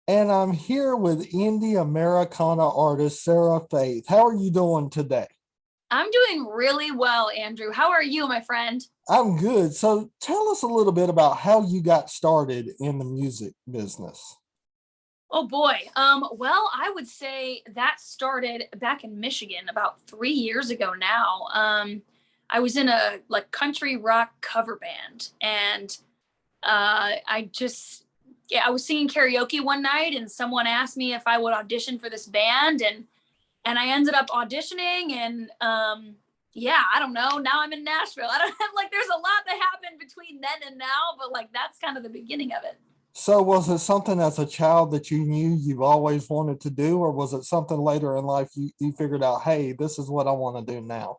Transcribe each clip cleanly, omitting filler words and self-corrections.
and I'm here with indie Americana artist Sarah Faith. How are you doing today? I'm doing really well, Andrew. How are you, my friend? I'm good. So tell us a little bit about how you got started in the music business. Oh boy. Well, I would say that started back in Michigan about 3 years ago now. I was in a like country rock cover band, and I just yeah, I was singing karaoke one night, and someone asked me if I would audition for this band, and I ended up auditioning, and yeah, I don't know. Now I'm in Nashville. I don't have like there's a lot that happened between then and now, but like that's kind of the beginning of it. So was it something as a child that you knew you've always wanted to do, or was it something later in life you figured out, hey, this is what I want to do now?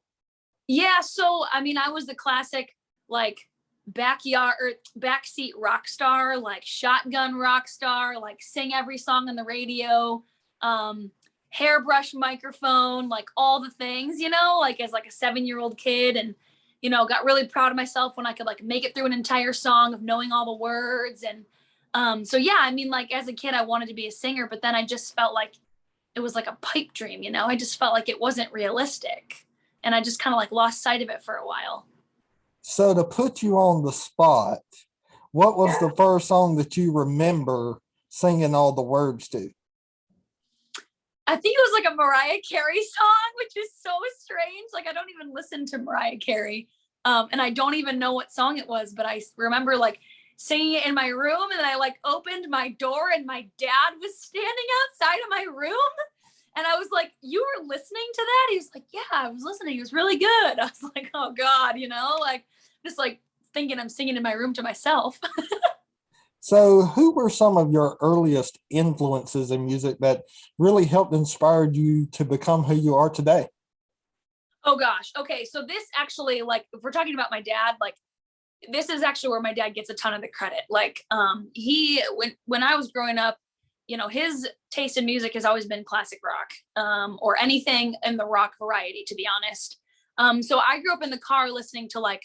Yeah, so I mean, I was the classic like backyard or backseat rock star, like shotgun rock star, like sing every song on the radio, um, hairbrush microphone, like all the things, like as like a 7-year-old kid, and got really proud of myself when I could like make it through an entire song of knowing all the words. And so yeah, I mean, like as a kid, I wanted to be a singer, but then I just felt like it was like a pipe dream. I just felt like it wasn't realistic, and I just kind of like lost sight of it for a while. So to put you on the spot, what was the first song that you remember singing all the words to? I think it was like a Mariah Carey song, which is so strange. Like I don't even listen to Mariah Carey, and I don't even know what song it was, but I remember like singing it in my room, and then I like opened my door, and my dad was standing outside of my room, and I was like, "You were listening to that?" He was like, "Yeah, I was listening. It was really good." I was like, "Oh God," like just like thinking I'm singing in my room to myself. So, who were some of your earliest influences in music that really helped inspire you to become who you are today? Oh gosh. Okay. So this actually, like, if we're talking about my dad, like, this is actually where my dad gets a ton of the credit. Like, he when I was growing up, his taste in music has always been classic rock, or anything in the rock variety, to be honest. So I grew up in the car listening to like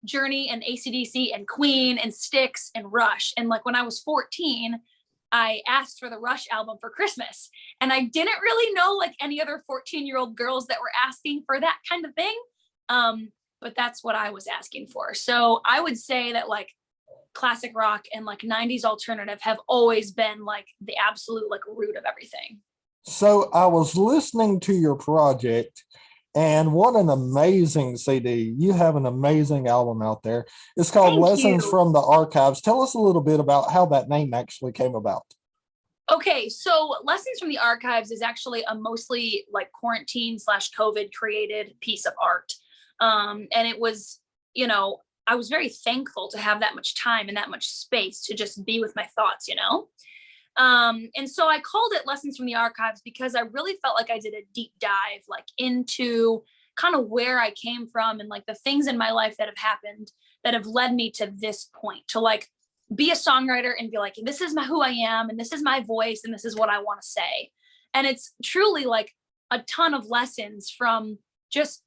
Journey and ACDC and Queen and Styx and Rush. And like when I was 14, I asked for the Rush album for Christmas. And I didn't really know like any other 14-year-old girls that were asking for that kind of thing. But that's what I was asking for. So I would say that like classic rock and like 90s alternative have always been like the absolute like root of everything. So, I was listening to your project, and what an amazing CD. You have an amazing album out there. It's called Thank Lessons you. from the Archives. Tell us a little bit about how that name actually came about. Okay, so Lessons from the Archives is actually a mostly like quarantine slash COVID created piece of art. And it was, I was very thankful to have that much time and that much space to just be with my thoughts. And so I called it Lessons from the Archives because I really felt like I did a deep dive like into kind of where I came from and like the things in my life that have happened that have led me to this point to like be a songwriter and be like, this is my who I am, and this is my voice, and this is what I want to say. And it's truly like a ton of lessons from just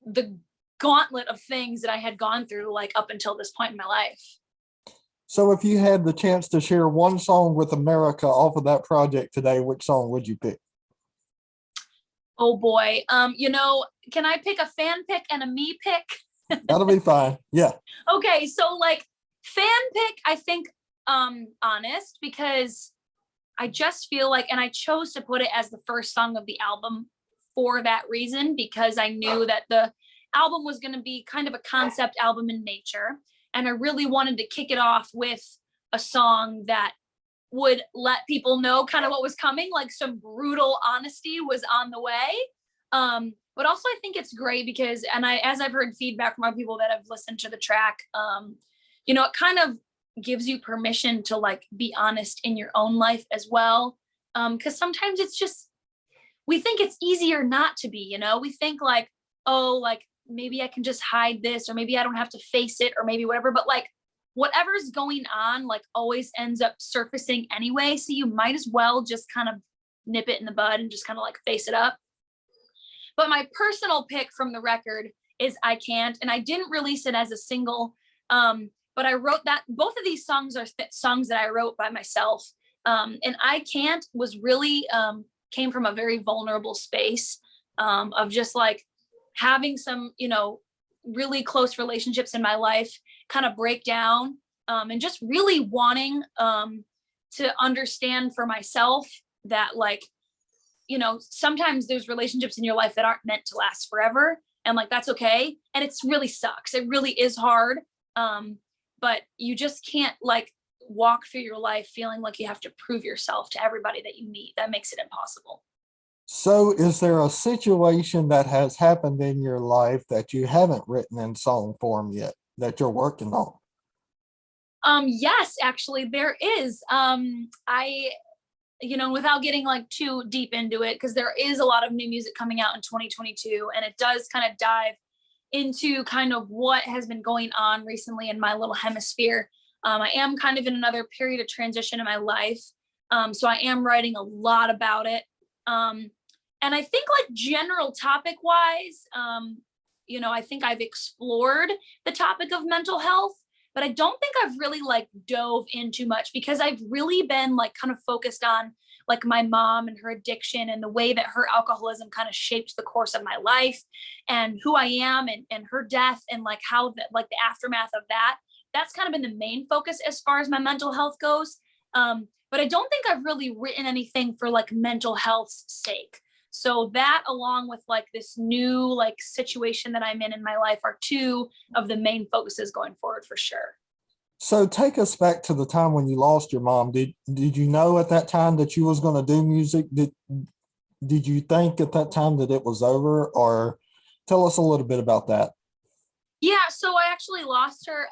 the gauntlet of things that I had gone through like up until this point in my life. So, if you had the chance to share one song with America off of that project today, which song would you pick? Oh boy. Can I pick a fan pick and a me pick? That'll be fine. Yeah. Okay, so like fan pick, I think honest, because I just feel like, and I chose to put it as the first song of the album for that reason, because I knew that the album was going to be kind of a concept album in nature. And I really wanted to kick it off with a song that would let people know kind of what was coming, like some brutal honesty was on the way. But also I think it's great because, and as I've heard feedback from other people that have listened to the track, it kind of gives you permission to like be honest in your own life as well. Because sometimes it's just, we think it's easier not to be. We think like, oh, like maybe I can just hide this, or maybe I don't have to face it, or maybe whatever. But like whatever's going on, like always ends up surfacing anyway. So you might as well just kind of nip it in the bud and just kind of like face it up. But my personal pick from the record is I Can't. And I didn't release it as a single. But I wrote that both of these songs are songs that I wrote by myself. And I can't was really came from a very vulnerable space of just like having some, really close relationships in my life kind of break down, and just really wanting to understand for myself that like, sometimes there's relationships in your life that aren't meant to last forever. And like, that's okay. And it's really sucks. It really is hard. But you just can't like walk through your life feeling like you have to prove yourself to everybody that you meet. That makes it impossible. So, is there a situation that has happened in your life that you haven't written in song form yet that you're working on? Yes, actually there is. Without getting like too deep into it, because there is a lot of new music coming out in 2022, and it does kind of dive into kind of what has been going on recently in my little hemisphere. I am kind of in another period of transition in my life. So I am writing a lot about it. And I think like general topic wise, I think I've explored the topic of mental health, but I don't think I've really like dove into much because I've really been like kind of focused on like my mom and her addiction and the way that her alcoholism kind of shaped the course of my life and who I am, and her death, and like how like the aftermath of that. That's kind of been the main focus as far as my mental health goes. But I don't think I've really written anything for like mental health's sake. So that, along with like this new like situation that I'm in my life, are two of the main focuses going forward for sure. So, take us back to the time when you lost your mom. Did you know at that time that you was going to do music? Did you think at that time that it was over, or tell us a little bit about that? Yeah, so I actually lost her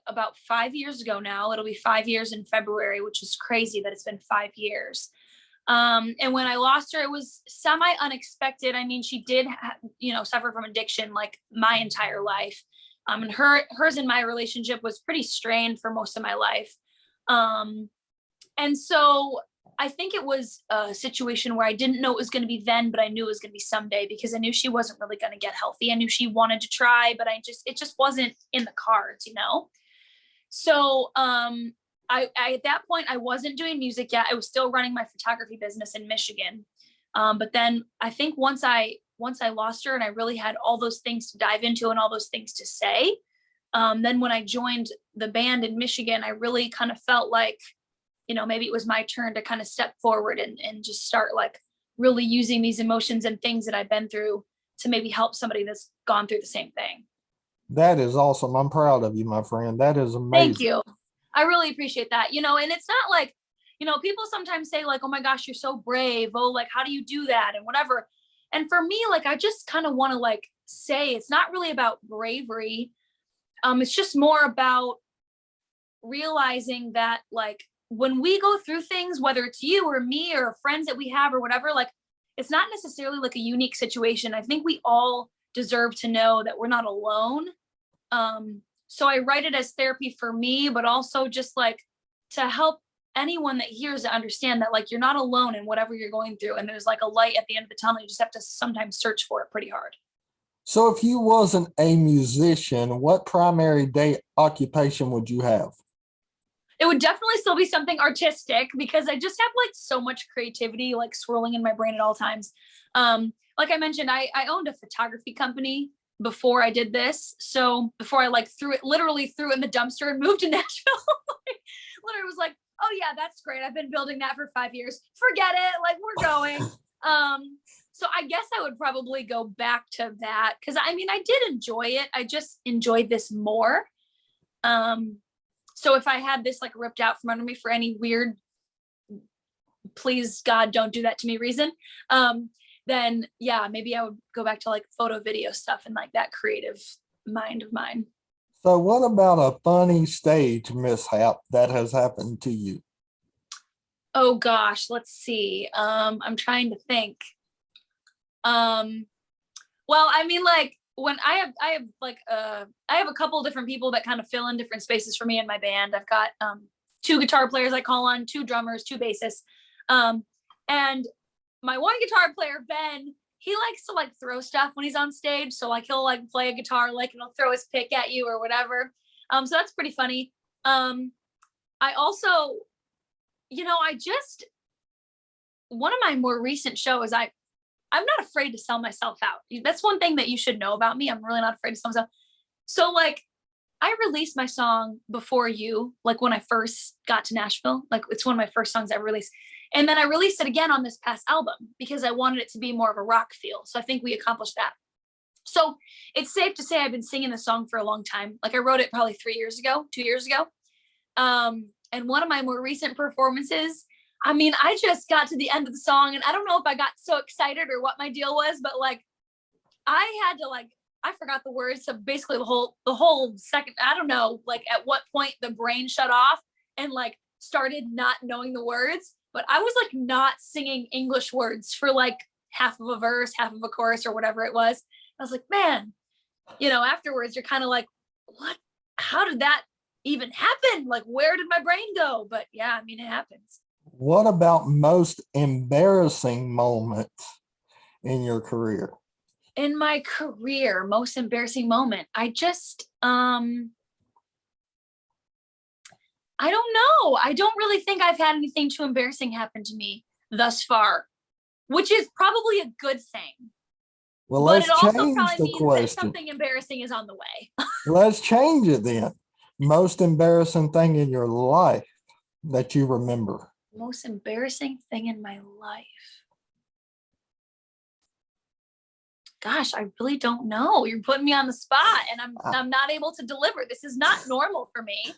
about 5 years ago now. It'll be 5 years in February, which is crazy that it's been 5 years. And when I lost her, it was semi unexpected. I mean, she did, suffer from addiction like my entire life. And hers and my relationship was pretty strained for most of my life. Um, and so I think it was a situation where I didn't know it was going to be then, but I knew it was going to be someday because I knew she wasn't really going to get healthy. I knew she wanted to try, but it just wasn't in the cards. So, I at that point I wasn't doing music yet. I was still running my photography business in Michigan. But then I think once I lost her and I really had all those things to dive into and all those things to say, then when I joined the band in Michigan, I really kind of felt like, maybe it was my turn to kind of step forward and just start like really using these emotions and things that I've been through to maybe help somebody that's gone through the same thing. That is awesome. I'm proud of you, my friend. That is Thank amazing. you. I really appreciate that. And it's not like, people sometimes say like, oh my gosh, you're so brave. Oh, like, how do you do that? And whatever. And for me, like, I just kind of want to like say it's not really about bravery. It's just more about realizing that like when we go through things, whether it's you or me or friends that we have or whatever, like it's not necessarily like a unique situation. I think we all deserve to know that we're not alone. So I write it as therapy for me, but also just like to help anyone that hears to understand that like you're not alone in whatever you're going through, and there's like a light at the end of the tunnel. You just have to sometimes search for it pretty hard. So, if you wasn't a musician, what primary day occupation would you have? It would definitely still be something artistic because I just have like so much creativity like swirling in my brain at all times. Like I mentioned, I owned a photography company before I did this. So before I like literally threw it in the dumpster and moved to Nashville, literally was like, oh yeah, that's great. I've been building that for 5 years. Forget it. Like we're going. So I guess I would probably go back to that because I mean, I did enjoy it. I just enjoyed this more. So if I had this like ripped out from under me for any weird, please God, don't do that to me reason, then yeah, maybe I would go back to like photo video stuff and like that creative mind of mine. So, what about a funny stage mishap that has happened to you? Oh gosh, let's see. I'm trying to think. Um, well, I mean, like when I have like I have a couple different people that kind of fill in different spaces for me in my band. I've got two guitar players I call on, two drummers, two bassists. And my one guitar player, Ben, he likes to like throw stuff when he's on stage. So like he'll like play a guitar like and he'll throw his pick at you or whatever. So that's pretty funny. I also I just, one of my more recent shows, I'm not afraid to sell myself out. That's one thing that you should know about me. I'm really not afraid to sell myself. So like, I released my song Before You, like when I first got to Nashville. Like it's one of my first songs I released. And then I released it again on this past album because I wanted it to be more of a rock feel. So I think we accomplished that. So it's safe to say I've been singing the song for a long time. Like I wrote it probably 2 years ago. And one of my more recent performances, I mean, I just got to the end of the song and I don't know if I got so excited or what my deal was, but like I had to like, I forgot the words. So basically the whole second, I don't know, like at what point the brain shut off and like started not knowing the words, but I was like not singing English words for like half of a verse, half of a chorus or whatever it was. I was like, man, afterwards you're kind of like, what, how did that even happen? Like, where did my brain go? But yeah, I mean, it happens. What about most embarrassing moment in your career? In my career, most embarrassing moment. I don't know. I don't really think I've had anything too embarrassing happen to me thus far, which is probably a good thing. Well, But let's it also change probably the means that question. something embarrassing is on the way. Let's change it then. Most embarrassing thing in your life that you remember? Most embarrassing thing in my life. Gosh, I really don't know. You're putting me on the spot and I'm not able to deliver. This is not normal for me.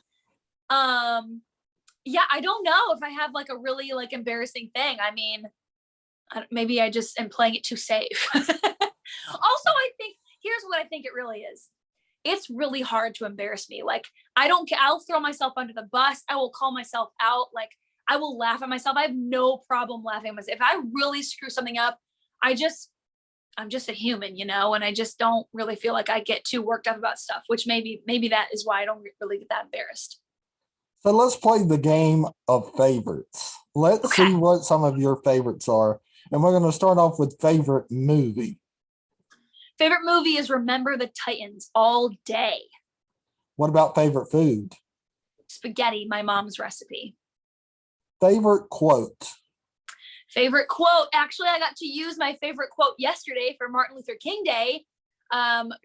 Yeah, I don't know if I have like a really like embarrassing thing. I mean, maybe I just am playing it too safe. Also, I think here's what I think it really is. It's really hard to embarrass me. Like I'll throw myself under the bus. I will call myself out. Like I will laugh at myself. I have no problem laughing at myself. If I really screw something up, I'm just a human, and I just don't really feel like I get too worked up about stuff, which maybe that is why I don't really get that embarrassed. So let's play the game of favorites. Let's Okay. see what some of your favorites are. And we're going to start off with favorite movie. Favorite movie is Remember the Titans all day. What about favorite food? Spaghetti, my mom's recipe. Favorite quote? Favorite quote. Actually, I got to use my favorite quote yesterday for Martin Luther King Day.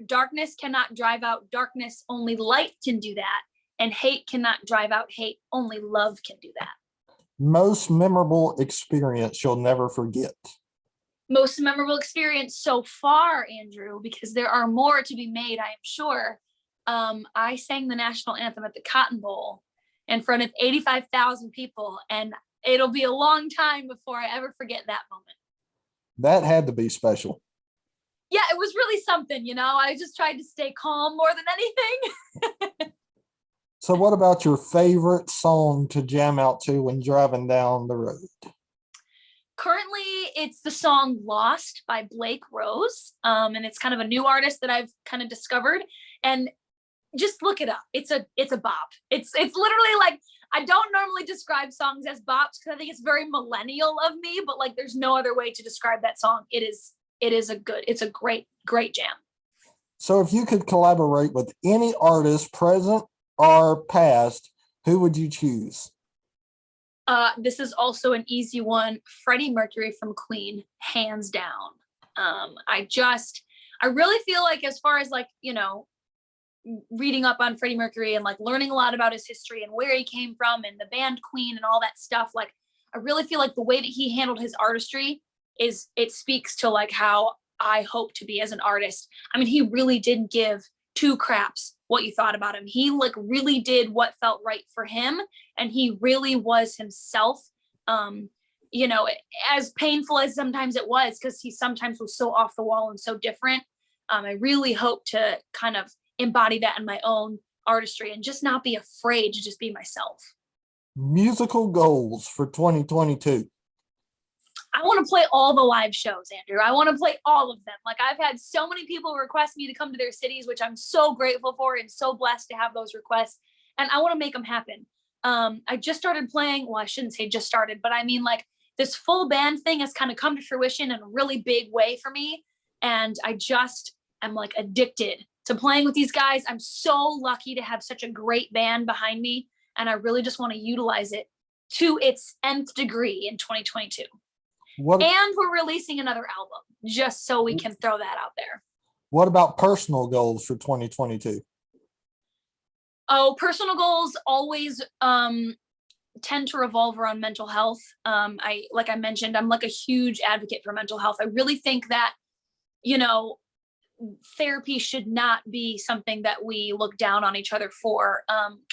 Darkness cannot drive out darkness. Only light can do that. And hate cannot drive out hate. Only love can do that. Most memorable experience you'll never forget? Most memorable experience so far, Andrew, because there are more to be made, I am sure. I sang the national anthem at the Cotton Bowl in front of 85,000 people, and it'll be a long time before I ever forget that moment. That had to be special. Yeah, it was really something, I just tried to stay calm more than anything. So what about your favorite song to jam out to when driving down the road? Currently, it's the song Lost by Blake Rose. And it's kind of a new artist that I've kind of discovered. And just look it up. It's a bop. It's literally like, I don't normally describe songs as bops because I think it's very millennial of me, but like there's no other way to describe that song. It's a great jam. So if you could collaborate with any artist, present or past, who would you choose? This is also an easy one. Freddie Mercury from Queen, hands down. I really feel like as far as like, reading up on Freddie Mercury and like learning a lot about his history and where he came from and the band Queen and all that stuff, like I really feel like the way that he handled his artistry it speaks to like how I hope to be as an artist. I mean, he really didn't give two craps what you thought about him. He like really did what felt right for him, and he really was himself. As painful as sometimes it was, because he sometimes was so off the wall and so different. I really hope to kind of embody that in my own artistry and just not be afraid to just be myself. Musical goals for 2022. I want to play all the live shows, Andrew. I want to play all of them. Like I've had so many people request me to come to their cities, which I'm so grateful for and so blessed to have those requests. And I want to make them happen. I just started playing. Well, I shouldn't say just started, but I mean like this full band thing has kind of come to fruition in a really big way for me. And I'm like addicted to playing with these guys. I'm so lucky to have such a great band behind me. And I really just want to utilize it to its nth degree in 2022. What And we're releasing another album just so we can throw that out there. What about personal goals for 2022? Oh, personal goals always tend to revolve around mental health. Like I mentioned, I'm like a huge advocate for mental health. I really think that, you know, therapy should not be something that we look down on each other for.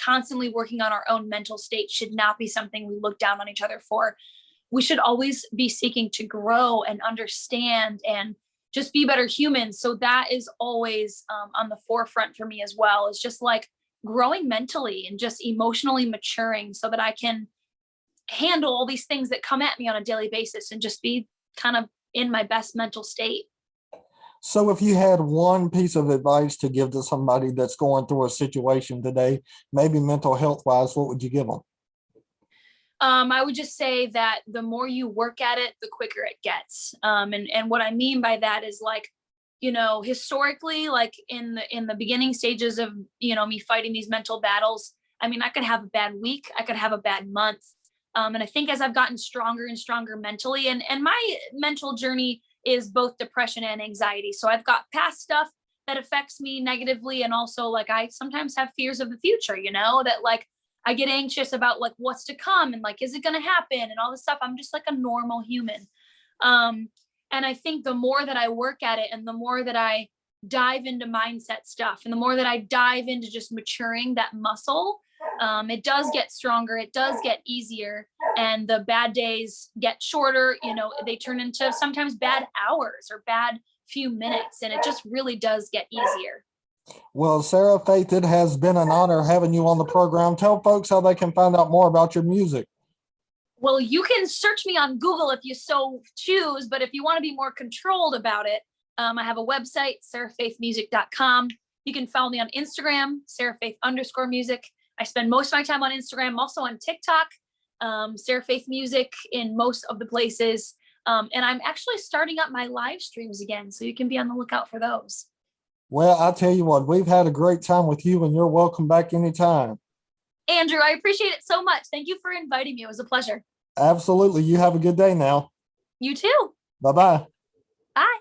Constantly working on our own mental state should not be something we look down on each other for. We should always be seeking to grow and understand and just be better humans. So that is always on the forefront for me as well. It's just like growing mentally and just emotionally maturing so that I can handle all these things that come at me on a daily basis and just be kind of in my best mental state. So if you had one piece of advice to give to somebody that's going through a situation today, maybe mental health wise, what would you give them? I would just say that the more you work at it, the quicker it gets. And what I mean by that is like, you know, historically, like in the beginning stages of, you know, me fighting these mental battles, I mean, I could have a bad week, I could have a bad month. And I think as I've gotten stronger and stronger mentally, and my mental journey is both depression and anxiety. So I've got past stuff that affects me negatively. And also like I sometimes have fears of the future, you know, that like I get anxious about like what's to come and like, is it going to happen and all this stuff. I'm just like a normal human. And I think the more that I work at it and the more that I dive into mindset stuff and the more that I dive into just maturing that muscle, it does get stronger. It does get easier. And the bad days get shorter. You know, they turn into sometimes bad hours or bad few minutes. And it just really does get easier. Well, Sarah Faith, it has been an honor having you on the program. Tell folks how they can find out more about your music. Well, you can search me on Google if you so choose, but if you want to be more controlled about it, I have a website, sarahfaithmusic.com. You can follow me on Instagram, sarahfaith_music. I spend most of my time on Instagram, I'm also on TikTok, Sarah Faith Music in most of the places. And I'm actually starting up my live streams again, so you can be on the lookout for those. Well, I tell you what, we've had a great time with you and you're welcome back anytime. Andrew, I appreciate it so much. Thank you for inviting me. It was a pleasure. Absolutely. You have a good day now. You too. Bye-bye. Bye.